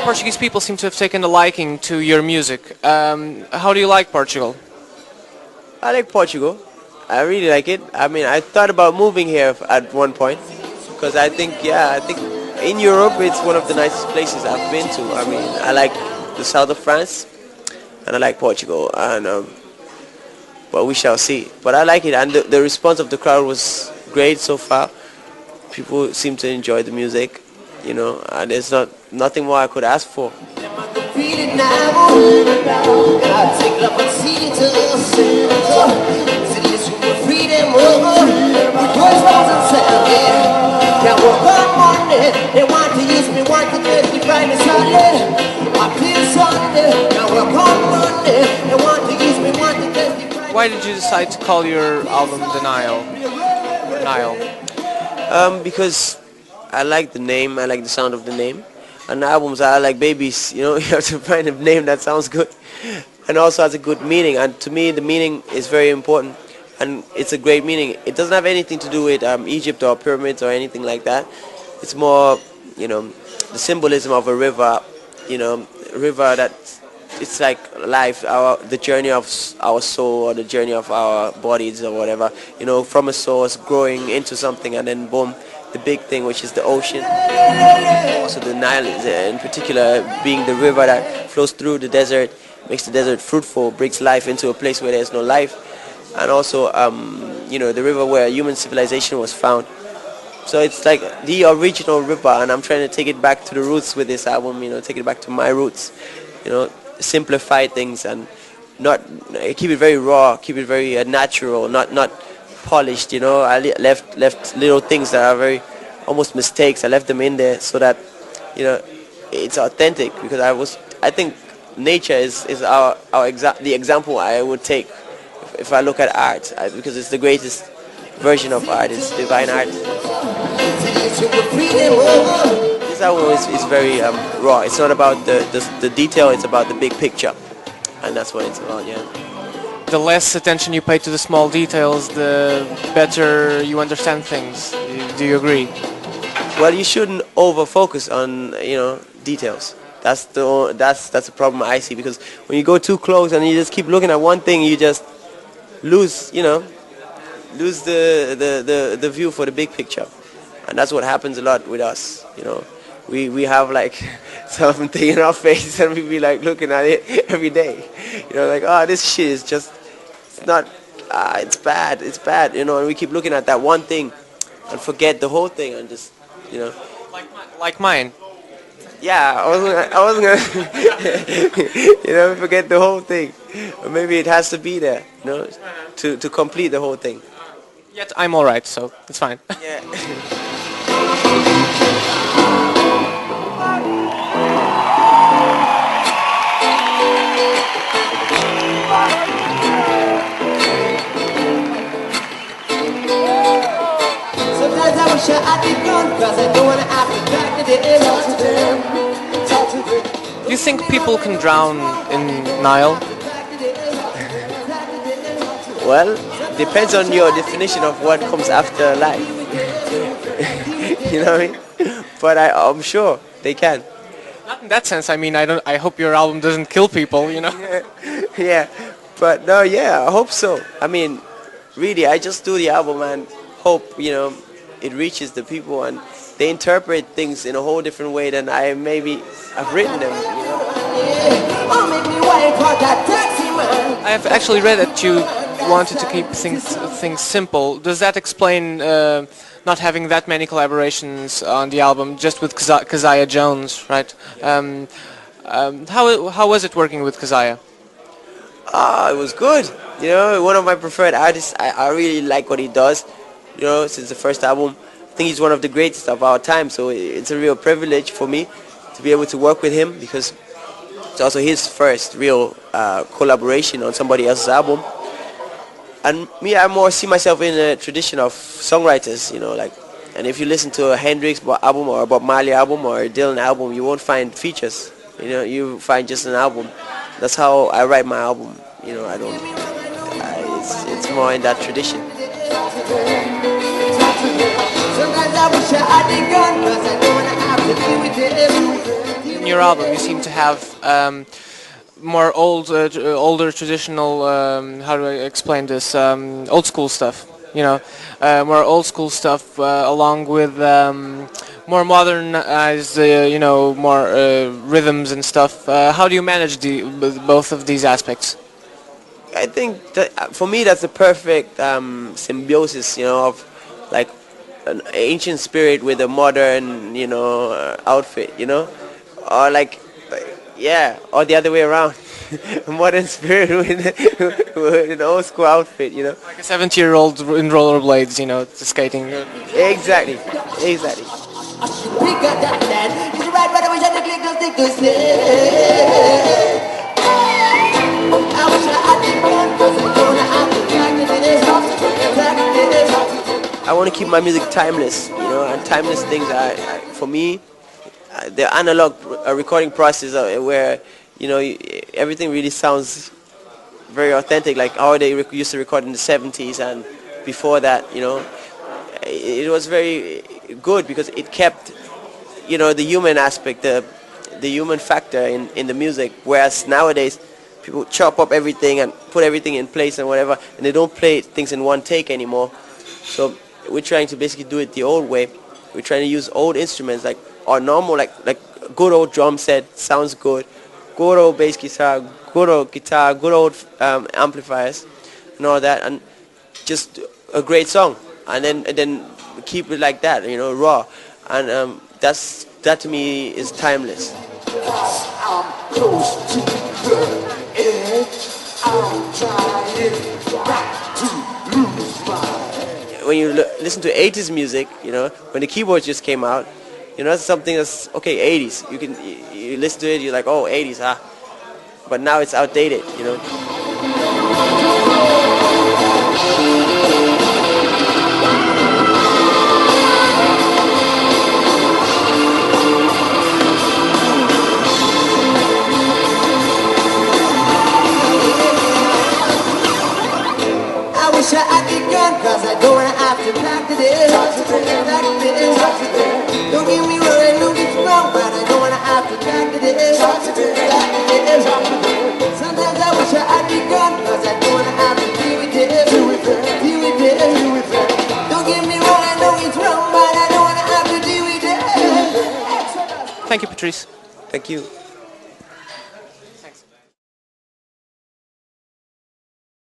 Portuguese people seem to have taken a liking to your music. How do you like Portugal? I like Portugal. I really like it. I mean, I thought about moving here at one point because I think in Europe it's one of the nicest places I've been to. I mean, I like the south of France and I like Portugal, and but we shall see. But I like it, and the response of the crowd was great so far. People seem to enjoy the music, you know, and there's nothing more I could ask for. Why did you decide to call your album Denial? Because I like the name, I like the sound of the name. And albums are like babies, you know, you have to find a name that sounds good and also has a good meaning. And to me, the meaning is very important, and it's a great meaning. It doesn't have anything to do with Egypt or pyramids or anything like that. It's more, you know, the symbolism of a river, you know, a river that it's like life, the journey of our soul or the journey of our bodies or whatever, you know, from a source growing into something, and then boom, the big thing, which is the ocean. Also the Nile is, in particular, being the river that flows through the desert, makes the desert fruitful, brings life into a place where there's no life, and also you know, the river where human civilization was found. So it's like the original river, and I'm trying to take it back to the roots with this album, you know, take it back to my roots, you know, simplify things and not keep it very raw, keep it very natural, not polished, you know. I left little things that are very almost mistakes. I left them in there so that, you know, it's authentic, because I think nature is the example I would take if I look at art, because it's the greatest version of art, it's divine art. This album is very raw. It's not about the detail, it's about the big picture, and that's what it's about, yeah. The less attention you pay to the small details, the better you understand things. Do you agree? Well, you shouldn't over-focus on, you know, details. That's the problem I see, because when you go too close and you just keep looking at one thing, you just lose the view for the big picture, and that's what happens a lot with us. You know, we have like something in our face and we be like looking at it every day. You know, like, oh, this shit is just, it's not, it's bad. You know, and we keep looking at that one thing and forget the whole thing and just, you know. Like mine. Yeah, I wasn't gonna, you know, forget the whole thing. Or maybe it has to be there, you know, to complete the whole thing. Yet I'm all right, so it's fine. Yeah. Do you think people can drown in Nile? Well, depends on your definition of what comes after life. You know what I mean? But I'm sure they can. Not in that sense. I mean, I hope your album doesn't kill people, you know? Yeah. But no, yeah, I hope so. I mean, really, I just do the album and hope, you know, it reaches the people and they interpret things in a whole different way than I maybe have written them, you know? I have actually read that you wanted to keep things simple. Does that explain not having that many collaborations on the album, just with Keziah Jones, right? How was it working with Keziah? It was good. You know, one of my preferred artists. I really like what he does. You know, since the first album, I think he's one of the greatest of our time. So it's a real privilege for me to be able to work with him, because it's also his first real collaboration on somebody else's album. And me, I more see myself in a tradition of songwriters, you know, like, and if you listen to a Hendrix album or a Bob Marley album or a Dylan album, you won't find features, you know, you find just an album. That's how I write my album. you know, I don't. It's more in that tradition. In your album, you seem to have more older traditional. How do I explain this? Old school stuff. You know, more old school stuff along with more modernized, you know, more rhythms and stuff. How do you manage both of these aspects? I think that for me that's the perfect symbiosis, you know, of like an ancient spirit with a modern, you know, outfit, you know, or like yeah, or the other way around, a modern spirit with an old school outfit, you know. Like a 70-year-old in rollerblades, you know, skating. Exactly, exactly. I want to keep my music timeless, you know, and timeless things are, for me, the analog recording process where, you know, everything really sounds very authentic, like how they used to record in the 70s and before that, you know. It was very good because it kept, you know, the human aspect, the human factor in the music, whereas nowadays people chop up everything and put everything in place and whatever, and they don't play things in one take anymore. So we're trying to basically do it the old way. We're trying to use old instruments like or normal, like good old drum set sounds good, good old bass guitar, good old guitar, good old amplifiers and all that, and just a great song, and then keep it like that, you know, raw, and that to me is timeless. When you listen to 80s music, you know, when the keyboards just came out, you know, that's something that's okay. 80s, you listen to it, you're like, oh, 80s, but now it's outdated, you know. Cause I don't wanna have to practice it. Don't get me wrong, I know it's wrong, but I don't wanna have to practice it. Sometimes I wish I had begun, cause I don't wanna have to deal with it. Don't get me wrong, I know it's wrong, but I don't wanna have to deal with it. Thank you, Patrice. Thank you.